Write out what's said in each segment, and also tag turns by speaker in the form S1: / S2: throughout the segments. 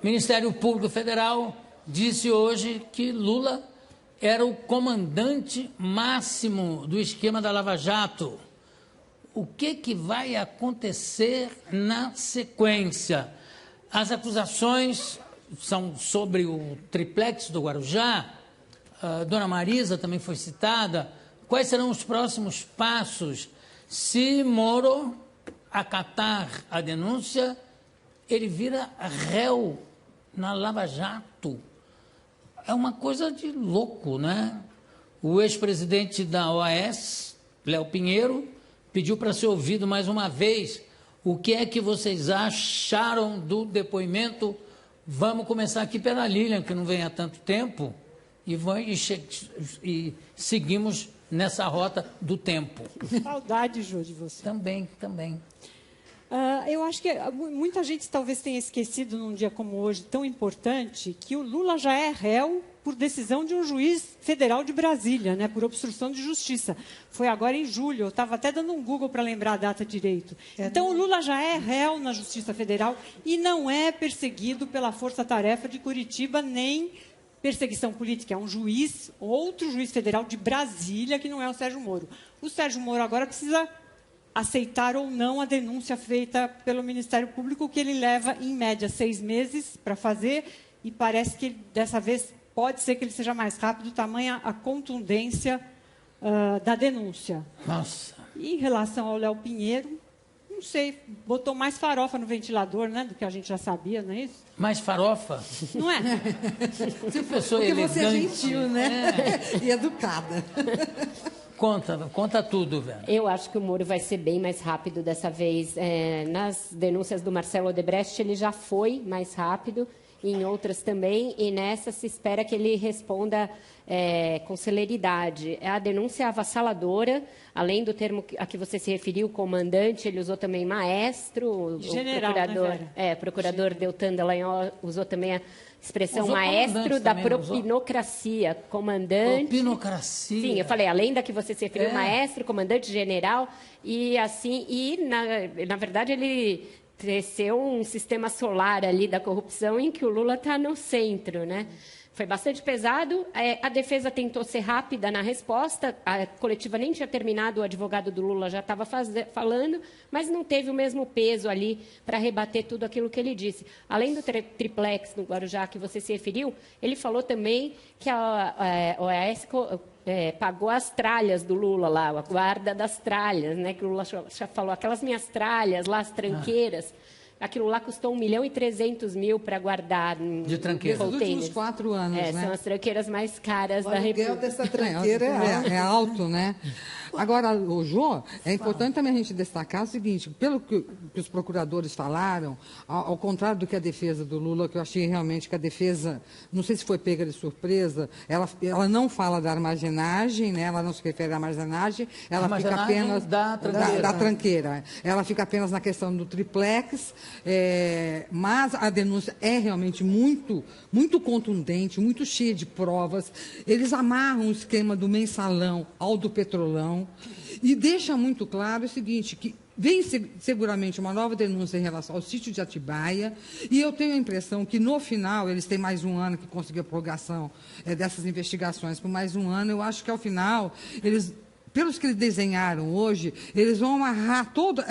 S1: Ministério Público Federal disse hoje que Lula era o comandante máximo do esquema da Lava Jato. O que vai acontecer na sequência? As acusações são sobre o triplex do Guarujá, a dona Marisa também foi citada. Quais serão os próximos passos? Se Moro acatar a denúncia, ele vira réu na Lava Jato. É uma coisa de louco, né? O ex-presidente da OAS, Léo Pinheiro, pediu para ser ouvido mais uma vez. O que é que vocês acharam do depoimento? Vamos começar aqui pela Lilian, que não vem há tanto tempo, e seguimos nessa rota do tempo.
S2: Saudade, Jô, de você.
S1: Também.
S2: Eu acho que muita gente talvez tenha esquecido, num dia como hoje, tão importante, que o Lula já é réu por decisão de um juiz federal de Brasília, né, por obstrução de justiça. Foi agora em julho, eu estava até dando um Google para lembrar a data direito. Então, o Lula já é réu na Justiça Federal e não é perseguido pela Força Tarefa de Curitiba, nem perseguição política. É um juiz, outro juiz federal de Brasília, que não é o Sérgio Moro. O Sérgio Moro agora precisa aceitar ou não a denúncia feita pelo Ministério Público, que ele leva, em média, 6 meses para fazer, e parece que, dessa vez, pode ser que ele seja mais rápido, tamanha a contundência da denúncia.
S1: Nossa.
S2: E em relação ao Léo Pinheiro, não sei, botou mais farofa no ventilador, né, do que a gente já sabia, não é isso?
S1: Mais farofa?
S2: Não é?
S1: Se pessoa
S3: Porque
S1: elegante,
S3: você é gentil, né? E educada.
S1: Conta tudo, velho.
S4: Eu acho que o Moro vai ser bem mais rápido dessa vez. Nas denúncias do Marcelo Odebrecht, ele já foi mais rápido, em outras também, e nessa se espera que ele responda com celeridade. A denúncia é avassaladora, além do termo a que você se referiu, comandante, ele usou também maestro,
S2: General,
S4: o procurador,
S2: né,
S4: procurador Deltan Dallagnol usou também a expressão
S1: Usou
S4: maestro da
S1: também,
S4: propinocracia, comandante.
S1: Propinocracia.
S4: Sim, eu falei, além da que você se referiu, maestro, comandante, general, e assim, na verdade ele cresceu um sistema solar ali da corrupção em que o Lula está no centro, né? Foi bastante pesado. A defesa tentou ser rápida na resposta. A coletiva nem tinha terminado, o advogado do Lula já estava falando, mas não teve o mesmo peso ali para rebater tudo aquilo que ele disse. Além do triplex no Guarujá que você se referiu, ele falou também que a OAS pagou as tralhas do Lula lá, a guarda das tralhas, né? Que o Lula já falou, aquelas minhas tralhas lá, as tranqueiras. Aquilo lá custou 1.300.000 para guardar
S1: de tranqueira.
S3: Nos últimos 4 anos, né?
S4: São as tranqueiras mais caras da
S3: República. O aluguel dessa tranqueira é alto, né? Agora, o Jô, é importante também a gente destacar o seguinte, pelo que os procuradores falaram, ao contrário do que a defesa do Lula, que eu achei realmente que a defesa, não sei se foi pega de surpresa, ela não fala da armazenagem, né? Ela não se refere à armazenagem, ela fica apenas da tranqueira. Ela fica apenas na questão do triplex, mas a denúncia é realmente muito, muito contundente, muito cheia de provas. Eles amarram o esquema do mensalão ao do petrolão e deixa muito claro o seguinte, que vem seguramente uma nova denúncia em relação ao sítio de Atibaia, e eu tenho a impressão que, no final, eles têm mais um ano que conseguiu a prorrogação dessas investigações por mais um ano. Eu acho que, ao final, eles... Pelos que eles desenharam hoje, eles vão amarrar toda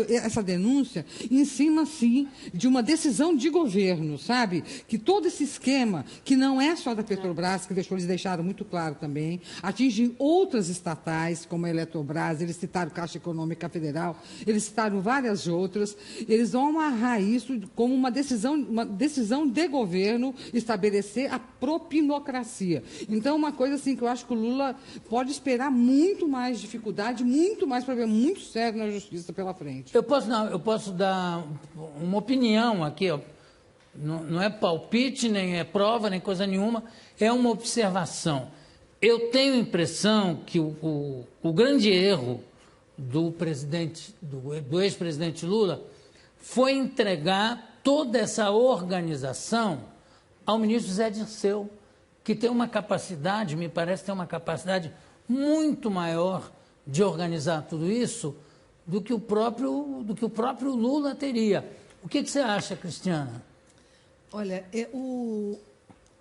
S3: essa denúncia em cima, sim, de uma decisão de governo, sabe? Que todo esse esquema, que não é só da Petrobras, que eles deixaram muito claro também, atinge outras estatais, como a Eletrobras, eles citaram Caixa Econômica Federal, eles citaram várias outras, eles vão amarrar isso como uma decisão de governo, estabelecer a propinocracia. Então, uma coisa assim que eu acho que o Lula pode esperar muito mais dificuldade, muito mais problema, muito sério na justiça pela frente.
S1: Eu posso dar uma opinião aqui, ó. Não é palpite, nem é prova, nem coisa nenhuma, é uma observação. Eu tenho a impressão que o grande erro do ex-presidente Lula foi entregar toda essa organização ao ministro Zé Dirceu, que tem uma capacidade, me parece ter uma capacidade muito maior de organizar tudo isso do que o próprio Lula teria. O que você acha, Cristiana?
S5: Olha, o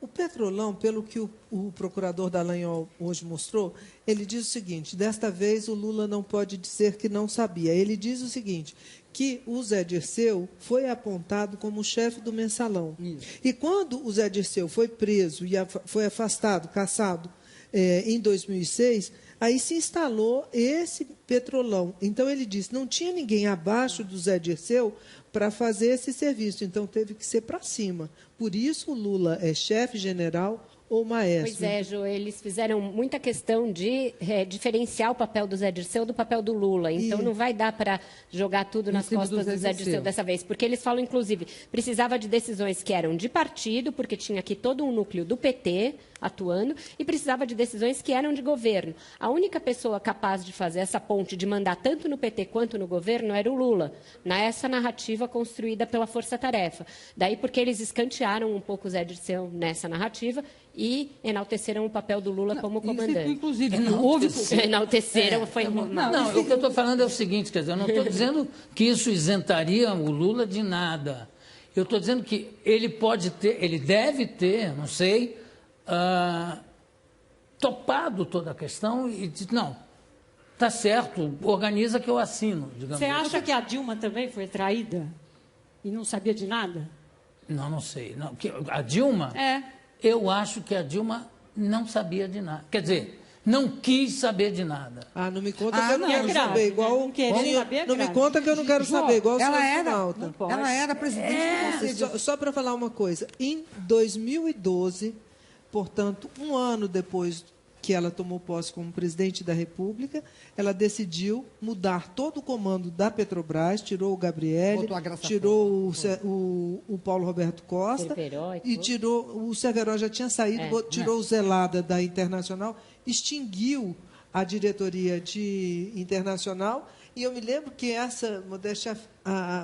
S5: Petrolão, pelo que o procurador Dallagnol hoje mostrou, ele diz o seguinte: desta vez o Lula não pode dizer que não sabia. Ele diz o seguinte, que o Zé Dirceu foi apontado como chefe do Mensalão. Isso. E quando o Zé Dirceu foi preso e foi afastado, cassado, em 2006, aí se instalou esse Petrolão. Então, ele disse, não tinha ninguém abaixo do Zé Dirceu para fazer esse serviço, então teve que ser para cima. Por isso, o Lula é chefe general ou maestro.
S4: Pois é, Jo, eles fizeram muita questão de diferenciar o papel do Zé Dirceu do papel do Lula. Então, não vai dar para jogar tudo nas costas do Zé Dirceu dessa vez. Porque eles falam, inclusive, precisava de decisões que eram de partido, porque tinha aqui todo um núcleo do PT atuando, e precisava de decisões que eram de governo. A única pessoa capaz de fazer essa ponte, de mandar tanto no PT quanto no governo, era o Lula, nessa narrativa construída pela Força Tarefa. Daí porque eles escantearam um pouco o Zé Dirceu nessa narrativa e enalteceram o papel do Lula como comandante.
S3: Inclusive,
S4: enalteceram, foi...
S1: Não, o que eu estou falando é o seguinte, quer dizer, eu não estou dizendo que isso isentaria o Lula de nada. Eu estou dizendo que ele pode ter, ele deve ter, não sei, topado toda a questão e disse, não, está certo, organiza que eu assino, digamos.
S2: Você acha que a Dilma também foi traída e não sabia de nada?
S1: Não sei. Não, a Dilma? Eu acho que a Dilma não sabia de nada. Quer dizer, não quis saber de nada.
S5: Não me conta que eu não quero saber, igual... Não me conta que eu não quero saber, igual o senhor
S3: ela era presidente do Conselho.
S5: Só para falar uma coisa, em 2012, portanto, um ano depois que ela tomou posse como presidente da República, ela decidiu mudar todo o comando da Petrobras, tirou o Gabrielli, tirou o Paulo Roberto Costa, e tirou o Cerveró já tinha saído, tirou o Zelada da Internacional, extinguiu a diretoria de Internacional, e eu me lembro que essa,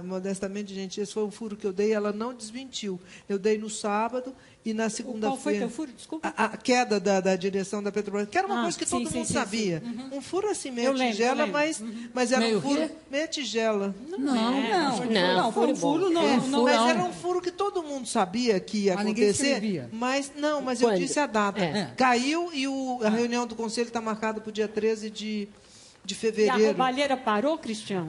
S5: modestamente, gente, esse foi um furo que eu dei, ela não desmentiu. Eu dei no sábado e na segunda-feira...
S2: Qual foi teu furo? Desculpa.
S5: A queda da direção da Petrobras, que era uma coisa que todo mundo sabia. Uhum. Um furo assim, meio tigela, mas era um furo meio tigela.
S2: Não, foi um furo, não.
S5: Mas era um furo que todo mundo sabia que ia acontecer. Mas eu disse a data. Caiu e a reunião do Conselho está marcada para o dia 13 de fevereiro.
S2: E a roubalheira parou, Cristiano?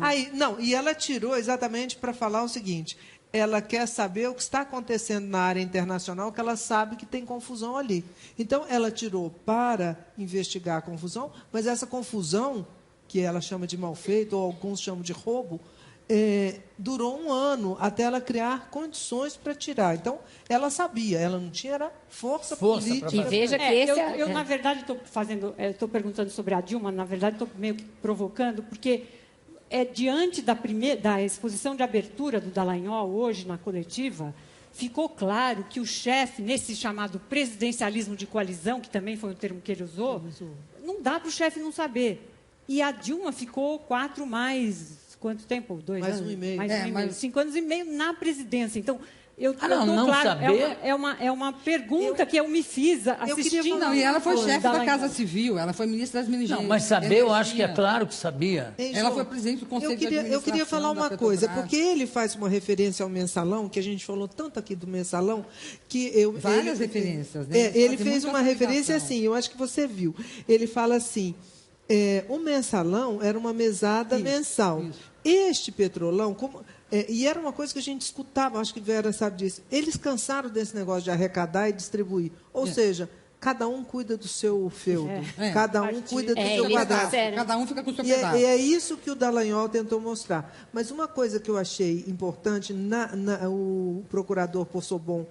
S5: E ela tirou exatamente para falar o seguinte, ela quer saber o que está acontecendo na área internacional, que ela sabe que tem confusão ali. Então, ela tirou para investigar a confusão, mas essa confusão, que ela chama de mal feito, ou alguns chamam de roubo, durou um ano até ela criar condições para tirar. Então, ela sabia, ela não tinha força política.
S4: E veja que
S2: na verdade, estou perguntando sobre a Dilma, na verdade, estou meio que provocando, porque diante da exposição de abertura do Dallagnol, hoje, na coletiva, ficou claro que o chefe, nesse chamado presidencialismo de coalizão, que também foi um termo que ele usou, não dá para o chefe não saber. E a Dilma ficou 4 mais... Quanto tempo? 2 anos?
S5: Mais 1 e meio.
S2: Mais 1 e meio. 5 anos e meio na presidência. Então,
S1: saber?
S2: É uma pergunta que eu me fiz assistindo.
S3: E ela foi chefe da Casa Civil, ela foi ministra das Ministérios.
S1: Não, mas saber, eu acho que é claro que sabia.
S3: Ela foi presidente do Conselho de Administração.
S5: Eu queria falar uma coisa, porque ele faz uma referência ao Mensalão, que a gente falou tanto aqui do Mensalão, que
S3: várias referências, né?
S5: Ele fez uma referência assim, eu acho que você viu. Ele fala assim, o Mensalão era uma mesada mensal. Isso. Este Petrolão, e era uma coisa que a gente escutava, acho que Vera sabe disso, eles cansaram desse negócio de arrecadar e distribuir. Ou seja, cada um cuida do seu feudo, cada um cuida do seu quadrado.
S3: Cada um fica com o seu pedaço.
S5: E é isso que o Dallagnol tentou mostrar. Mas uma coisa que eu achei importante, o procurador Possobon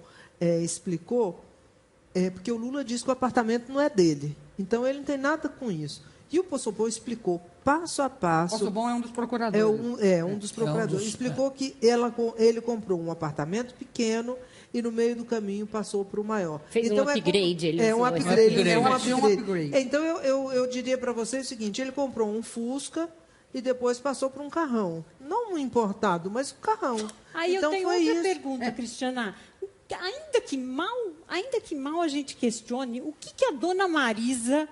S5: explicou, porque o Lula disse que o apartamento não é dele. Então, ele não tem nada com isso. E o Possobon explicou passo a passo...
S3: Possobon é um dos procuradores.
S5: Um dos procuradores. Explicou que ele comprou um apartamento pequeno e, no meio do caminho, passou para o maior.
S4: Fez um upgrade.
S5: Um upgrade. Então, eu diria para vocês o seguinte, ele comprou um Fusca e depois passou para um carrão. Não um importado, mas um carrão.
S2: Aí então, eu tenho outra pergunta, Cristiana. Ainda que mal a gente questione, o que a dona Marisa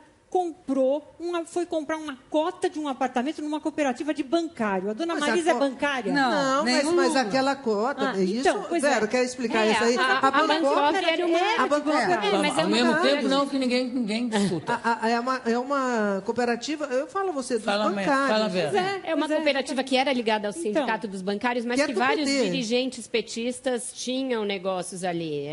S2: foi comprar uma cota de um apartamento numa cooperativa de bancário. A dona Marisa é bancária?
S5: Não,
S3: nem o
S5: mas
S3: Lula.
S5: aquela cota, isso,
S2: então, pois é.
S5: Vera, quer explicar isso aí?
S4: A Bangkok era uma...
S5: A Bangkok
S4: mas é
S1: Ao
S4: uma
S1: mesmo
S4: coisa.
S1: tempo, não, que ninguém discuta.
S5: é uma cooperativa, eu falo a você, dos
S1: Fala,
S5: bancários.
S1: fala, Vera.
S4: É uma cooperativa que era ligada ao Sindicato dos Bancários, mas
S5: Que é
S4: que
S5: do
S4: vários
S5: PT.
S4: dirigentes petistas tinham negócios ali.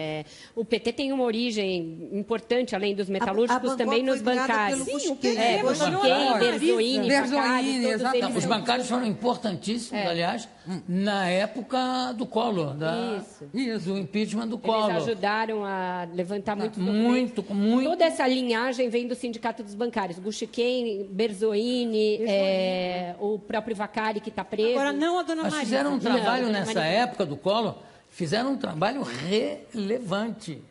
S4: O PT tem uma origem importante, além dos metalúrgicos,
S5: Bangkok
S4: também nos
S5: foi criada
S4: bancários.
S5: pelo
S2: Sim, o
S5: Busquets.
S2: PT
S5: Foi
S2: mandou
S4: Busquets,
S2: a
S4: Berzolini,
S3: Berzolini,
S4: Facari, todos
S3: exatamente.
S4: eles
S1: Os
S4: são-
S1: bancários foram importantíssimos, aliás, na época do Collor, do impeachment do
S4: Eles
S1: Collor.
S4: ajudaram a levantar muitos
S1: Muito,
S4: documentos.
S1: muito.
S4: Toda essa linhagem vem do Sindicato dos Bancários. Busquets, Berzolini, o próprio Vacari, que está preso.
S2: Agora, não a dona
S1: Mas
S2: Marisa.
S1: fizeram um trabalho
S4: Não,
S1: nessa
S4: Maria.
S1: época do Collor, fizeram um trabalho relevante,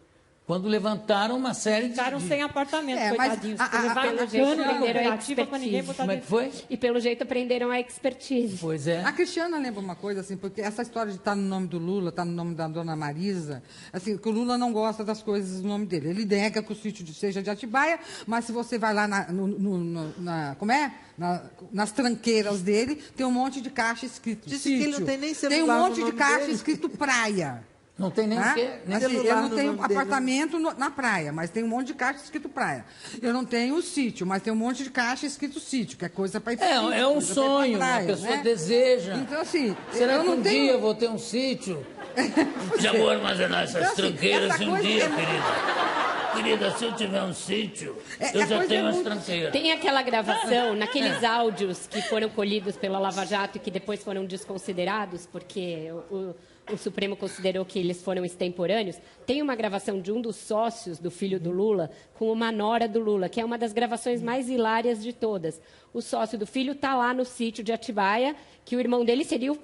S1: quando levantaram uma série de...
S2: Ficaram sem apartamento,
S3: mas
S2: coitadinhos. Levaram
S4: pelo
S2: na
S4: jeito,
S2: cana da
S4: aprenderam a
S2: cooperativa para ninguém botar
S1: Como é que
S2: dentro.
S1: foi?
S4: E, pelo jeito, aprenderam a expertise.
S1: Pois é.
S3: A Cristiana lembra uma coisa, assim, porque essa história de estar no nome do Lula, estar no nome da dona Marisa, assim, que o Lula não gosta das coisas no nome dele. Ele nega que o sítio seja de Atibaia, mas se você vai lá nas tranqueiras dele, tem um monte de caixa escrito
S5: Disse que ele
S3: sítio.
S5: não tem nem
S3: Tem um
S5: celular no
S3: monte de
S5: nome
S3: caixa
S5: dele.
S3: escrito praia.
S1: Não tem nem o
S3: Tá?
S1: quê? Nem
S3: Assim,
S5: celular
S3: eu não
S5: no
S3: tenho
S5: nome dele.
S3: apartamento na praia, mas tem um monte de caixa escrito praia. Eu não tenho sítio, mas tem um monte de caixa escrito sítio, que é coisa para ir pra sítio,
S1: É um
S3: coisa pra ir pra
S1: sonho,
S3: praia,
S1: a pessoa
S3: né?
S1: deseja.
S3: Então, assim,
S1: Será
S3: eu
S1: que
S3: não
S1: um
S3: tenho...
S1: dia eu vou ter um sítio? Já vou armazenar essas
S3: Então, assim,
S1: tranqueiras
S3: essa
S1: um
S3: coisa
S1: dia,
S3: é-
S1: querida. Querida, se eu tiver um sítio,
S3: É,
S1: eu
S3: a
S1: já
S3: coisa
S1: tenho
S3: é
S1: as
S3: muito-
S1: tranqueiras.
S4: Tem aquela gravação, naqueles áudios que foram colhidos pela Lava Jato e que depois foram desconsiderados, porque o Supremo considerou que eles foram extemporâneos. Tem uma gravação de um dos sócios do filho do Lula com uma nora do Lula, que é uma das gravações mais hilárias de todas. O sócio do filho está lá no sítio de Atibaia, que o irmão dele seria o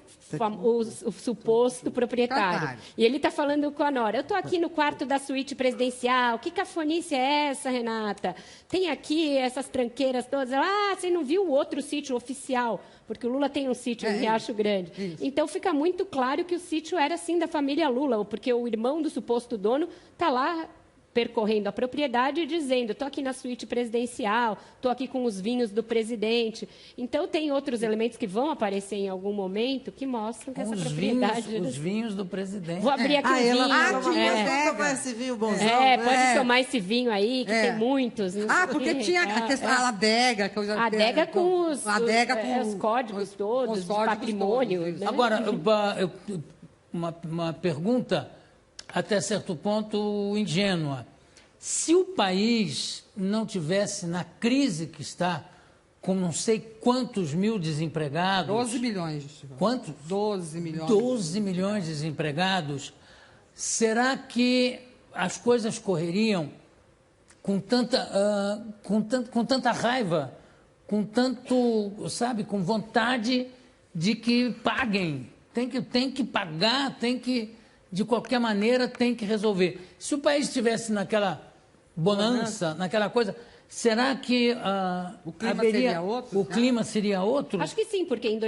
S4: suposto proprietário.
S3: Proprietário.
S4: E ele está falando com a nora. Eu estou aqui no quarto da suíte presidencial. Que cafonice é essa, Renata? Tem aqui essas tranqueiras todas. Ela, você não viu o outro sítio oficial? Porque o Lula tem um sítio em Riacho Grande.
S3: isso.
S4: Então fica muito claro que o sítio era, sim, da família Lula, porque o irmão do suposto dono está lá percorrendo a propriedade e dizendo: estou aqui na suíte presidencial, estou aqui com os vinhos do presidente. Então, tem outros elementos que vão aparecer em algum momento que mostram que essa propriedade...
S1: Os vinhos do presidente.
S4: Vou abrir aqui um
S5: Ela
S4: vinho.
S5: toma,
S3: é.
S5: vamos tomar esse vinho bonzão.
S4: Pode tomar esse vinho aí, que tem muitos. não sei o
S3: porque
S4: quê.
S3: tinha a questão da adega. Que eu já,
S4: A adega com os,
S3: com
S4: os códigos todos,
S3: os códigos
S4: de patrimônio.
S3: todos,
S4: né?
S1: Agora, uma pergunta, até certo ponto, ingênua. Se o país não tivesse na crise que está, com não sei quantos mil desempregados...
S3: 12 milhões.
S1: Quantos?
S3: 12 milhões.
S1: 12 milhões de desempregados. Será que as coisas correriam com tanta raiva, com vontade de que paguem? Tem que pagar, de qualquer maneira, tem que resolver. Se o país estivesse naquela bonança, naquela coisa, será que
S3: O clima seria outro?
S1: o clima seria outro?
S4: Acho que sim, porque em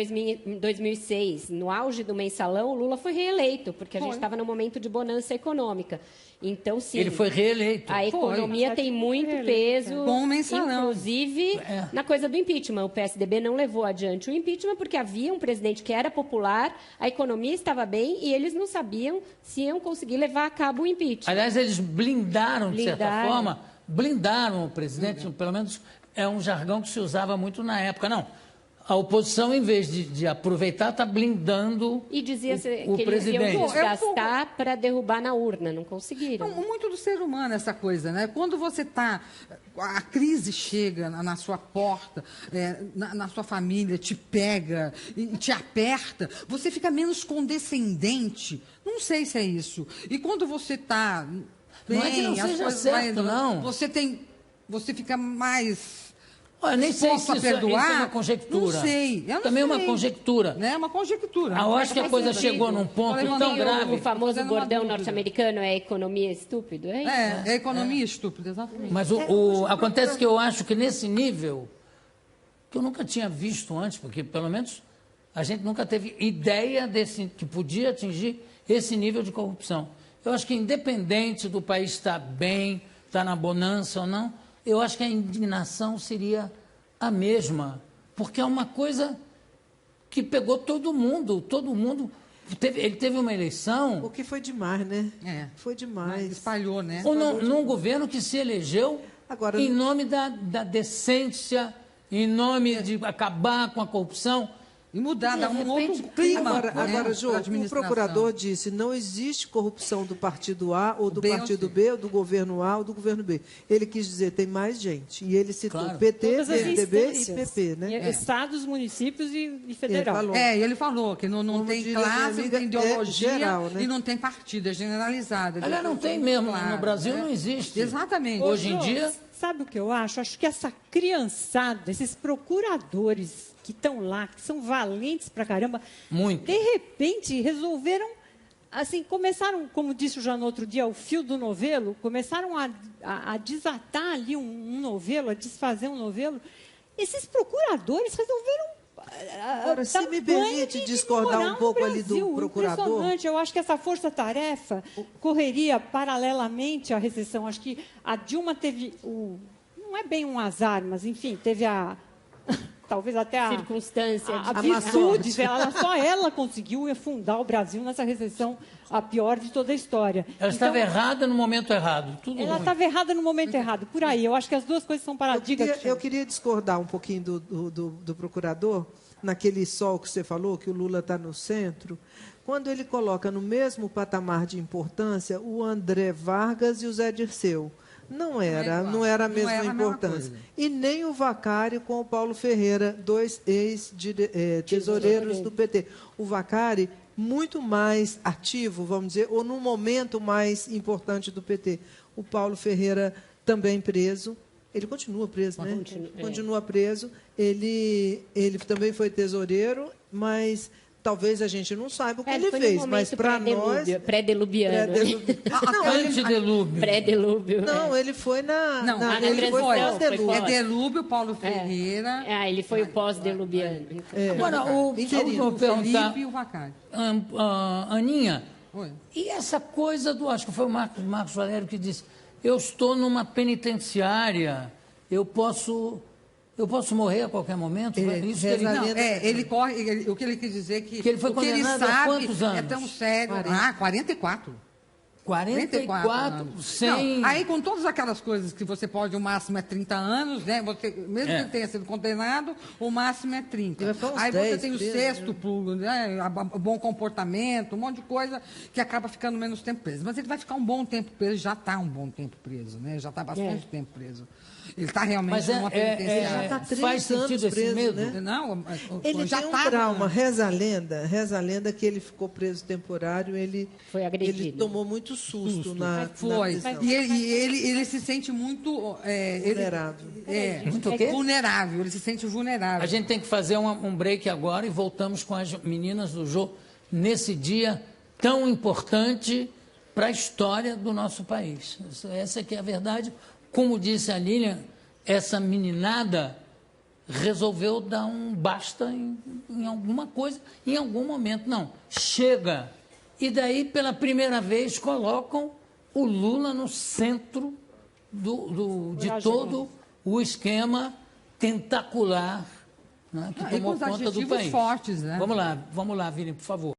S4: 2006, no auge do mensalão, o Lula foi reeleito, porque a gente estava num momento de bonança econômica. Então, sim.
S1: Ele foi reeleito.
S4: A economia tem muito peso,
S3: Com o mensalão.
S4: inclusive na coisa do impeachment. O PSDB não levou adiante o impeachment porque havia um presidente que era popular, a economia estava bem e eles não sabiam se iam conseguir levar a cabo o impeachment.
S1: Aliás, eles blindaram, de certa
S4: Blindaram.
S1: forma, blindaram o presidente, pelo menos é um jargão que se usava muito na época. Não, a oposição, em vez de aproveitar, está blindando
S4: E dizia
S1: o
S4: que eles
S1: presidente.
S4: iam desgastar para derrubar na urna. Não conseguiram.
S3: Então, muito do ser humano essa coisa, né? Quando você está... A crise chega na sua porta, na sua família, te pega e te aperta, você fica menos condescendente. Não sei se é isso. E quando você está bem,
S1: Não é que não
S3: as
S1: seja
S3: coisas
S1: certo, não.
S3: Você fica mais...
S1: Olha, nem sei se
S3: disposto a
S1: isso é
S3: perdoar.
S1: uma conjectura.
S3: Não sei. Eu não
S1: Também é
S3: sei.
S1: uma conjectura.
S3: Né? Uma conjectura.
S1: Eu acho que a coisa chegou num ponto
S3: Olha,
S1: tão
S3: não,
S1: grave.
S4: O famoso
S3: Fazendo uma
S4: bordão
S3: dúvida.
S4: norte-americano é economia estúpido, é isso?
S3: É economia estúpida, exatamente.
S1: Mas acontece que eu acho que nesse nível, que eu nunca tinha visto antes, porque pelo menos a gente nunca teve ideia que podia atingir esse nível de corrupção. Eu acho que independente do país estar bem, estar na bonança ou não, eu acho que a indignação seria a mesma, porque é uma coisa que pegou todo mundo. Ele teve uma eleição...
S5: O que foi demais, né? Foi
S3: Mas
S5: demais.
S3: espalhou, né?
S1: Num governo que se elegeu
S5: Agora,
S1: em nome da decência, em nome de acabar com a corrupção.
S3: E mudar, dar um
S4: repente,
S3: outro clima.
S5: Agora, Jô, o procurador disse não existe corrupção do partido A ou do partido B, ou do governo A ou do governo B. Ele quis dizer tem mais gente. E ele citou
S1: Claro.
S5: PT,
S2: Todas as
S5: PSDB e
S2: instâncias.
S5: PP, né?
S2: Estados, municípios e federal.
S5: Ele falou.
S3: Ele falou que não
S5: Como
S3: tem
S5: diz a minha
S3: classe, não
S5: amiga,
S3: tem ideologia
S5: é geral, né?
S3: e não tem partido, é generalizada.
S1: Aliás, não tem mesmo,
S3: Claro,
S1: no Brasil
S3: né?
S1: não existe.
S3: Exatamente.
S1: Hoje em
S2: Jô,
S1: dia...
S2: Sabe o que eu acho? Acho que essa criançada, esses procuradores que estão lá, que são valentes pra caramba,
S1: Muito.
S2: de repente resolveram, assim, começaram, como disse o Jean no outro dia, o fio do novelo, começaram a desatar ali um novelo, a desfazer um novelo. Esses procuradores resolveram...
S5: Agora, se me permite discordar um pouco ali do procurador...
S2: Impressionante. Eu acho que essa força-tarefa correria paralelamente à recessão. Acho que a Dilma teve não é bem um azar, mas, enfim, teve talvez até
S4: Circunstância.
S2: a virtude. Só ela conseguiu afundar o Brasil nessa recessão, a pior de toda a história.
S1: Ela estava errada no momento errado. Tudo
S2: Ela
S1: ruim.
S2: estava errada no momento errado. Por aí. Eu acho que as duas coisas são paradigmas.
S5: Eu queria discordar um pouquinho do procurador, naquele sol que você falou, que o Lula está no centro, quando ele coloca no mesmo patamar de importância o André Vargas e o Zé Dirceu. Não era a mesma importância. E nem o Vacari com o Paulo Ferreira, dois ex-tesoureiros do PT. O Vacari, muito mais ativo, vamos dizer, ou no momento mais importante do PT. O Paulo Ferreira também preso. Ele continua preso, né? Continua preso. Ele também foi tesoureiro, mas talvez a gente não saiba o que ele fez. Mas para nós...
S4: Pré-delubiano.
S1: Antidelúbio.
S4: Pré-delúbio.
S5: Não, ele foi
S4: ele foi
S5: pós-delúbio.
S3: É Delúbio, Paulo Ferreira.
S4: Ele foi o pós-delubiano.
S1: Agora, eu vou perguntar,
S3: Felipe e o Vacari.
S1: Aninha,
S3: Oi.
S1: e essa coisa acho que foi o Marcos Valério que disse, eu estou numa penitenciária, eu posso morrer a qualquer momento? Isso que ele...
S3: Não, ele corre. O que ele quis dizer
S1: Que ele foi
S3: o que ele
S1: condenado a
S3: sabe
S1: quantos anos?
S3: é tão sério. 44.
S1: 44 sem...
S3: Não, aí, com todas aquelas coisas que você pode, o máximo é 30 anos, né? Mesmo que ele tenha sido condenado, o máximo é 30.
S5: Vai ficar uns
S3: Aí
S5: 10
S3: você tem o
S5: preso,
S3: sexto, né? Bom comportamento, um monte de coisa que acaba ficando menos tempo preso. Mas ele vai ficar um bom tempo preso, já está um bom tempo preso, né? Já está bastante tempo preso. Ele está realmente numa penitenciária.
S5: Já tá 3
S1: faz sentido
S5: anos
S1: esse
S5: preso,
S1: medo?
S5: né?
S3: Não,
S5: Ele
S3: já
S5: tem um
S3: tá,
S5: trauma, reza a lenda que ele ficou preso temporário, ele
S4: Foi agredido.
S5: Ele tomou muito susto na
S3: Foi.
S5: prisão.
S3: E ele se sente muito...
S5: Vulnerável.
S1: Muito o quê?
S3: Vulnerável, ele se sente vulnerável.
S1: A gente tem que fazer um break agora e voltamos com as meninas do Jô nesse dia tão importante para a história do nosso país. Essa que é a verdade. Como disse a Lilian, essa meninada resolveu dar um basta em alguma coisa, em algum momento. Não, chega. E daí, pela primeira vez, colocam o Lula no centro de todo o esquema tentacular, né, que tomou
S3: com os
S1: conta do
S3: adjetivos
S1: país.
S3: fortes, né?
S1: Vamos lá, Vini, por favor.